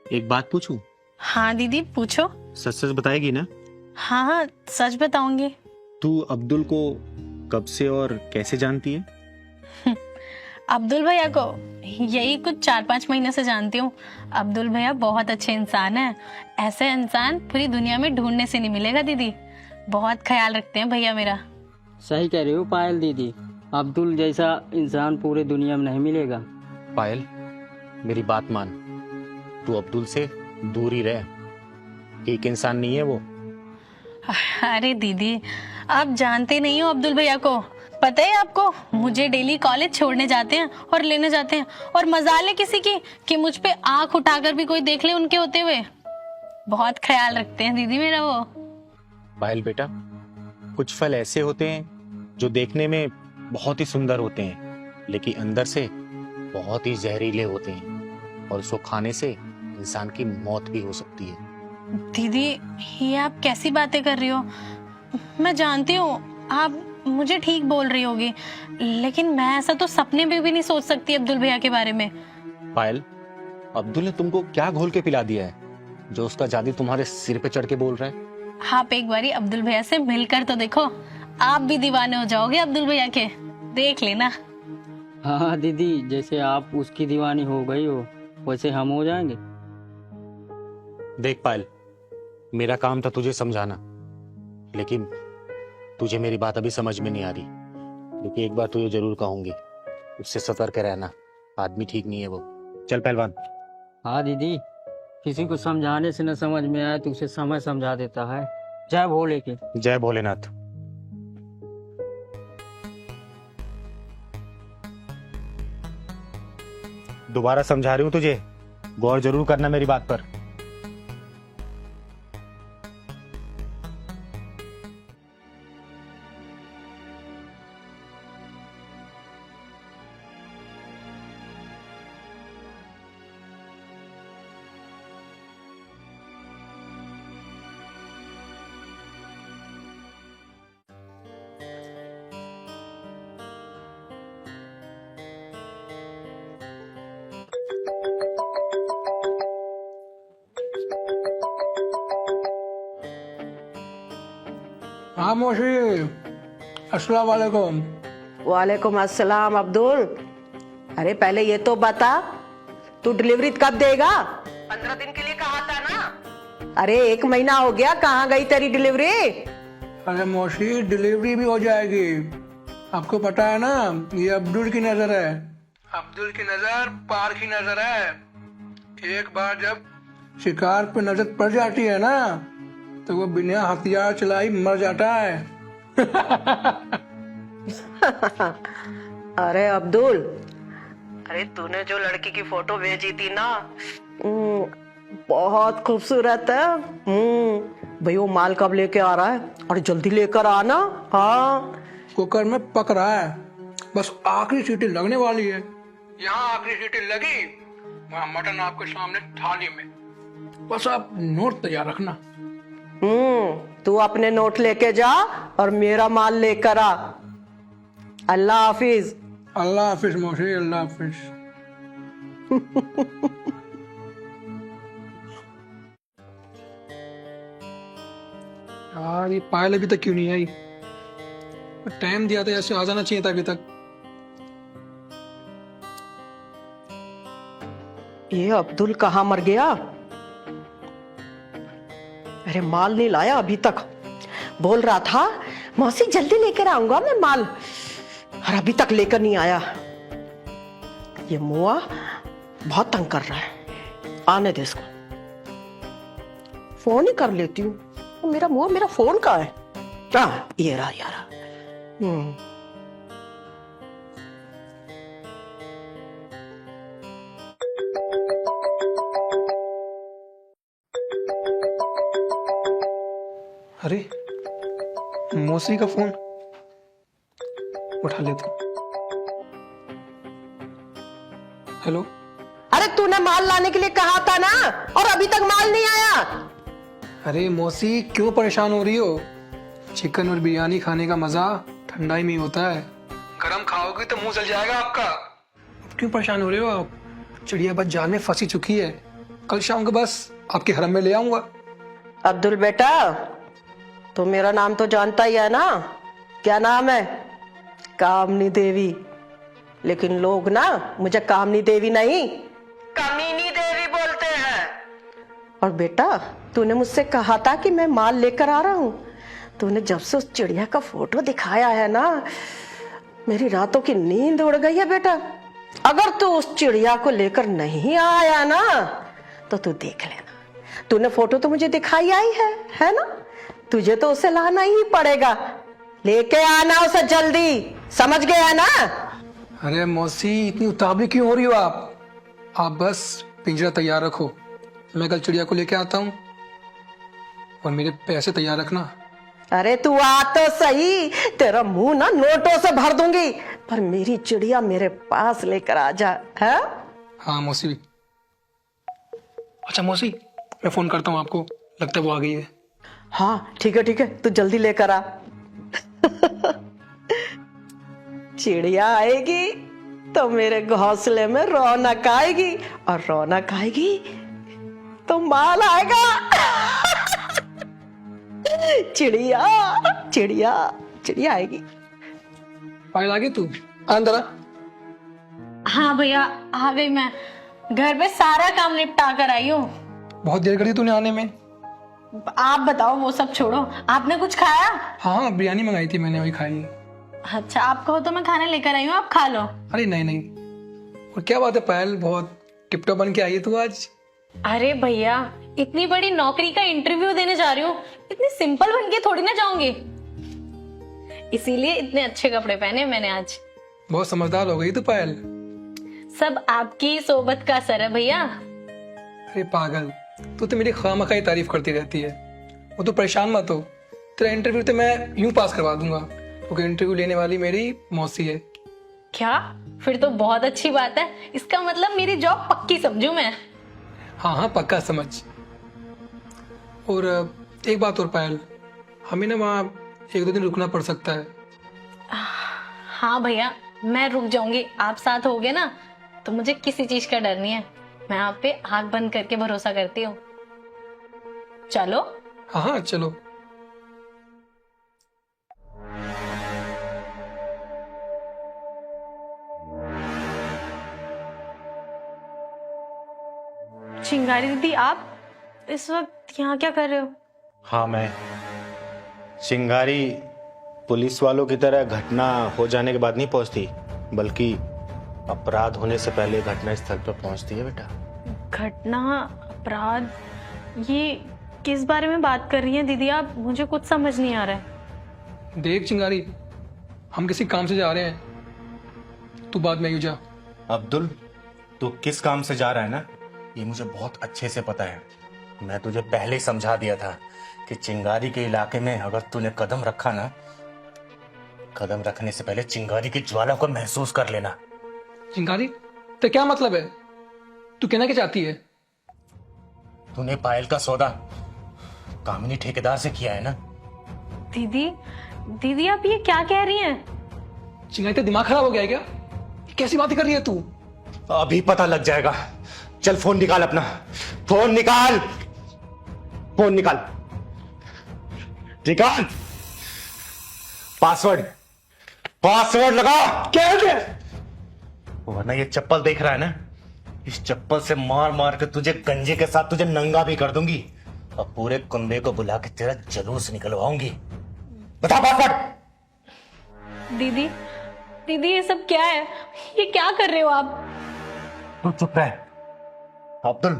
एक बात पूछूं? हाँ दीदी पूछो। सच सच बताएगी ना? हाँ हाँ सच बताऊंगी। तू अब्दुल को कब से और कैसे जानती है? अब्दुल भैया को यही कुछ 4-5 महीने से जानती हूँ। अब्दुल भैया बहुत अच्छे इंसान हैं। ऐसे इंसान पूरी दुनिया में ढूंढने से नहीं मिलेगा दीदी। बहुत ख्याल रखते हैं भैया मेरा। सही कह रही हो पायल दीदी, अब्दुल जैसा इंसान पूरे दुनिया में नहीं मिलेगा। पायल, मेरी बात मान। तू अब्दुल से दूर ही रह। एक इंसान नहीं है वो। अरे दीदी आप जानते नहीं हो अब्दुल भैया को। पता है आपको, मुझे डेली कॉलेज छोड़ने जाते हैं और लेने जाते हैं। और मजाल है किसी की कि मुझ पे आंख उठाकर भी कोई देख ले उनके होते हुए। बहुत ख्याल रखते हैं दीदी मेरा वो। पायल बेटा, कुछ फल ऐसे होते हैं जो देखने में बहुत ही सुंदर होते हैं, लेकिन अंदर से बहुत ही जहरीले होते हैं और उसको खाने से इंसान की मौत भी हो सकती है। दीदी ये आप कैसी बातें कर रही हो? मैं जानती हूँ आप मुझे ठीक बोल रही होगी, लेकिन मैं ऐसा तो सपने में भी नहीं सोच सकती अब्दुल भैया के बारे में। पायल, अब्दुल ने तुमको क्या घोल के पिला दिया है जो उसका जादू तुम्हारे सिर पे चढ़ के बोल रहा है? आप एक बारी अब्दुल भैया से मिलकर तो देखो, आप भी दीवाने हो जाओगे अब्दुल भैया के। देख लेना। हाँ दीदी, जैसे आप उसकी दीवानी हो गई हो वैसे हम हो जाएंगे। देख पायल, मेरा काम था तुझे समझाना, लेकिन तुझे मेरी बात अभी समझ में नहीं आ रही। क्योंकि एक बार तुझे जरूर कहूंगी, उससे सतर्क रहना। आदमी ठीक नहीं है वो। चल पहलवान। हाँ दीदी, किसी को समझाने से न समझ में आए तो उसे समय समझा देता है। जय भोले की। जय भोलेनाथ। दोबारा समझा रही हूं तुझे, गौर जरूर करना मेरी बात पर। हाँ मौसी, अस्सलाम वालेकुम। वालेकुम अस्सलाम अब्दुल। अरे पहले ये तो बता, तू डिलीवरी कब देगा? 15 दिन के लिए कहा था ना। अरे 1 महीना हो गया, कहाँ गई तेरी डिलीवरी? अरे मौसी, डिलीवरी भी हो जाएगी। आपको पता है ना, ये अब्दुल की नजर है। अब्दुल की नजर पार की नजर है। एक बार जब शिकार पे नजर पड़ जाती है ना, तो वो बिना हथियार चलाई मर जाता है। अरे अब्दुल, अरे तूने जो लड़की की फोटो भेजी थी ना, बहुत खूबसूरत है। भाई वो माल कब लेके आ रहा है? और जल्दी लेकर आना। हाँ कुकर में पक रहा है, बस आखिरी सीटी लगने वाली है। यहाँ आखिरी सीटी लगी, वहाँ मटन आपके सामने थाली में। बस आप नोट तैयार रखना। तू अपने नोट लेके जा और मेरा माल लेकर आ। अल्लाह हाफिज। अल्लाह हाफिज मौसी, अल्लाह हाफिज। यार ये पायल अभी तक क्यों नहीं आई? टाइम दिया था, ऐसे आ जाना चाहिए था अभी तक। ये अब्दुल कहाँ मर गया? अरे माल नहीं लाया अभी तक। बोल रहा था मौसी जल्दी लेकर आऊंगा मैं माल, और अभी तक लेकर नहीं आया। ये मुआ बहुत तंग कर रहा है। आने दे इसको, फोन ही कर लेती हूँ। मेरा मुआ, मेरा फोन कहाँ है? हाँ ये रहा यार। अरे मौसी का फोन उठा लेता हूँ। हेलो। अरे तूने माल लाने के लिए कहा था ना, और अभी तक माल नहीं आया। अरे मौसी क्यों परेशान हो रही हो? चिकन और बिरयानी खाने का मजा ठंडाई में ही होता है। गरम खाओगे तो मुंह जल जाएगा आपका। अब क्यों परेशान हो रहे हो आप? चिड़िया बस जाल में फंसी चुकी है। कल शाम को बस आपके हरम में ले आऊंगा। अब्दुल बेटा, तो मेरा नाम तो जानता ही है ना? क्या नाम है? कामनी देवी। लेकिन लोग ना मुझे कामनी देवी नहीं, कमीनी देवी बोलते हैं। और बेटा, तूने मुझसे कहा था कि मैं माल लेकर आ रहा हूं। तूने जब से उस चिड़िया का फोटो दिखाया है ना, मेरी रातों की नींद उड़ गई है बेटा। अगर तू उस चिड़िया को लेकर नहीं आया ना, तो तू देख लेना। तूने फोटो तो मुझे दिखाई आई है ना? तुझे तो उसे लाना ही पड़ेगा। लेके आना उसे जल्दी, समझ गया ना? अरे मौसी, इतनी उतावली क्यों हो रही हो आप बस पिंजरा तैयार रखो, मैं कल चिड़िया को लेके आता हूँ। और मेरे पैसे तैयार रखना। अरे तू आ तो सही, तेरा मुंह ना नोटों से भर दूंगी, पर मेरी चिड़िया मेरे पास लेकर आ जा। है? हाँ मौसी। अच्छा मौसी, मैं फोन करता हूँ आपको, लगता है वो आ गई है। हाँ ठीक है, तू जल्दी लेकर आ। चिड़िया आएगी तो मेरे घोंसले में रौनक आएगी, और रौनक आएगी तो माल आएगा। चिड़िया चिड़िया चिड़िया आएगी। पायल आ गई तू? अंदर आ। हाँ भैया, आ गई मैं। घर पे सारा काम निपटा कर आई हूँ। बहुत देर कर दी तूने आने में। आप बताओ, वो सब छोड़ो, आपने कुछ खाया? हाँ, बिरयानी मंगाई थी मैंने, वही खाई। अच्छा, आप कहो तो मैं खाना लेकर आई हूँ, आप खा लो। अरे नहीं। और क्या बात है पायल, बहुत टिपटॉप बन के आई है तू आज। अरे भैया, इतनी बड़ी नौकरी का इंटरव्यू देने जा रही हूँ, इतनी सिंपल बन के थोड़ी ना जाऊंगी, इसीलिए इतने अच्छे कपड़े पहने मैंने आज। बहुत समझदार हो गई तू पायल। सब आपकी सोबत का असर है भैया। अरे पागल, तू तो मेरी खामखाई तारीफ करती रहती है। वो तो परेशान मत हो, तेरा इंटरव्यू तो मैं यूं पास करवा दूंगा, क्योंकि इंटरव्यू लेने वाली मेरी मौसी है। क्या? फिर तो बहुत अच्छी बात है, इसका मतलब मेरी जॉब पक्की समझू मैं। हाँ पक्का समझ। और एक बात और पायल, हमें ना वहाँ 1-2 दिन रुकना पड़ सकता है। हाँ भैया, मैं रुक जाऊंगी, आप साथ होगे ना, तो मुझे किसी चीज का डर नहीं है। मैं आप पे आंख बंद करके भरोसा करती हूँ। चलो। हाँ चलो। चिंगारी दीदी, आप इस वक्त यहाँ क्या कर रहे हो? हाँ, मैं चिंगारी पुलिस वालों की तरह घटना हो जाने के बाद नहीं पहुंचती, बल्कि अपराध होने से पहले घटना स्थल पर पहुंचती है बेटा। घटना, अपराध, ये किस बारे में बात कर रही हैं दीदी आप? मुझे कुछ समझ नहीं आ रहा है। देख चिंगारी, हम किसी काम से जा रहे हैं, तू बाद में यूं जा। अब्दुल, तू किस काम से जा रहा है ना, ये मुझे बहुत अच्छे से पता है। मैं तुझे पहले ही समझा दिया था कि चिंगारी के इलाके में अगर तूने कदम रखा ना, कदम रखने से पहले चिंगारी की ज्वाला को महसूस कर लेना। चिंगारी, तो क्या मतलब है? तू कहना क्या चाहती है? तूने पायल का सौदा कामिनी ठेकेदार से किया है ना? दीदी आप ये क्या कह रही हैं? चिंगारी, तेरा दिमाग खराब हो गया है क्या? कैसी बातें कर रही है तू? अभी पता लग जाएगा। चल फोन निकाल अपना, फोन निकाल, फोन निकाल, निकाल। पासवर्ड लगा। क्या है? वरना ये चप्पल देख रहा है ना, इस चप्पल से मार मार के तुझे गंजे के साथ तुझे नंगा भी कर दूंगी, और पूरे कुंबे को बुला के तेरा जलूस निकलवाऊंगी। बता पासवर्ड। दीदी ये सब क्या है? ये क्या कर रहे हो आप? तू चुप रह। अब्दुल,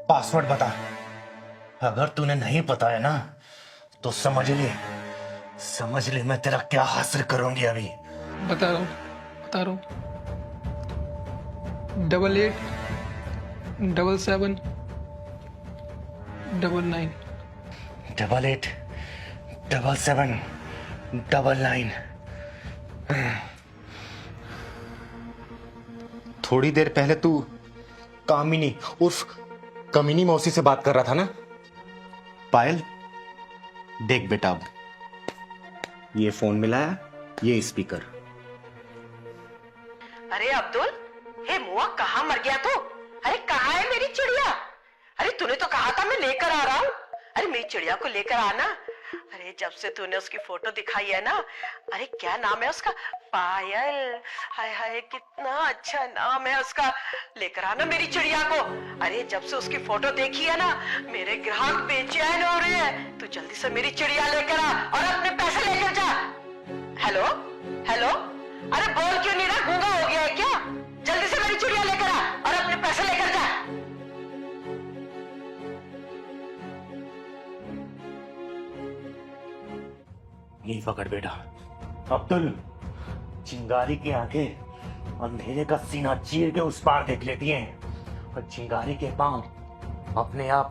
पासवर्ड बता। अगर तूने नहीं बताया ना, तो समझ ले मैं तेरा क्या हासिल करूंगी अभी। बता रहा हूँ 88 77 99। 88 77 99। थोड़ी देर पहले तू कामिनी उर्फ कमीनी मौसी से बात कर रहा था ना? पायल, देख बेटा, अब ये फोन मिलाया, ये स्पीकर। अरे अब्दुल, हे मुआ, कहाँ मर गया तू? अरे कहाँ है मेरी चिड़िया? कहा था मैं लेकर आ रहा हूँ। अरे मेरी चिड़िया को लेकर आना। अरे जब से तूने उसकी फोटो दिखाई है ना, अरे क्या नाम है उसका, पायल। हाय हाय कितना अच्छा नाम है उसका। लेकर आना मेरी चिड़िया को। अरे जब से उसकी फोटो देखी है ना, मेरे ग्राहक बेचैन हो रहे हैं। तू जल्दी से मेरी चिड़िया लेकर आ और अपने पैसे लेकर जा। हेलो हेलो, अरे बोल क्यों नहीं रहा, गूंगा हो गया है क्या? जल्दी से मेरी चिड़िया लेकर आ और अपने पैसे लेकर जा। ये पकड़ बेटा। अब्दुल, चिंगारी की आंखें अंधेरे का सीना चीर के उस पार देख लेती हैं और चिंगारी के पांव अपने आप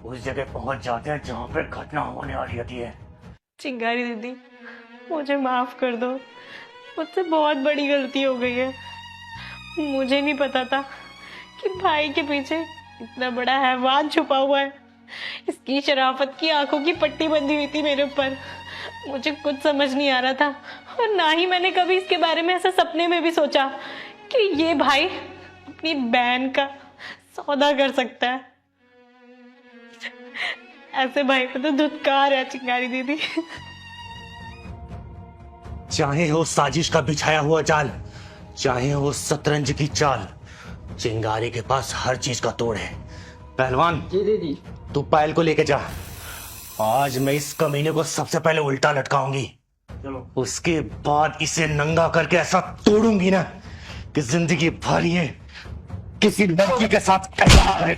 उस जगह पहुंच जाते हैं जहां पर घटना होने वाली होती है। चिंगारी दीदी, मुझे माफ कर दो, मुझसे बहुत बड़ी गलती हो गई है। मुझे नहीं पता था कि भाई के पीछे इतना बड़ा हैवान छुपा हुआ है। इसकी शराफत की आंखों की पट्टी बंधी हुई थी मेरे ऊपर। मुझे कुछ समझ नहीं आ रहा था और ना ही मैंने कभी इसके बारे में ऐसा सपने में भी सोचा कि ये भाई अपनी बहन का सौदा कर सकता है। ऐसे भाई को तो धुतकार है चिंगारी दीदी। चाहे हो साजिश का बिछाया हुआ जाल, चाहे हो शतरंज की चाल, चिंगारी के पास हर चीज का तोड़ है। पहलवान, जी दीदी। तू पायल को लेके जा। आज मैं इस कमीने को सबसे पहले उल्टा लटकाऊंगी, उसके बाद इसे नंगा करके ऐसा तोड़ूंगी ना कि जिंदगी भर ये किसी लड़की के साथ ऐसा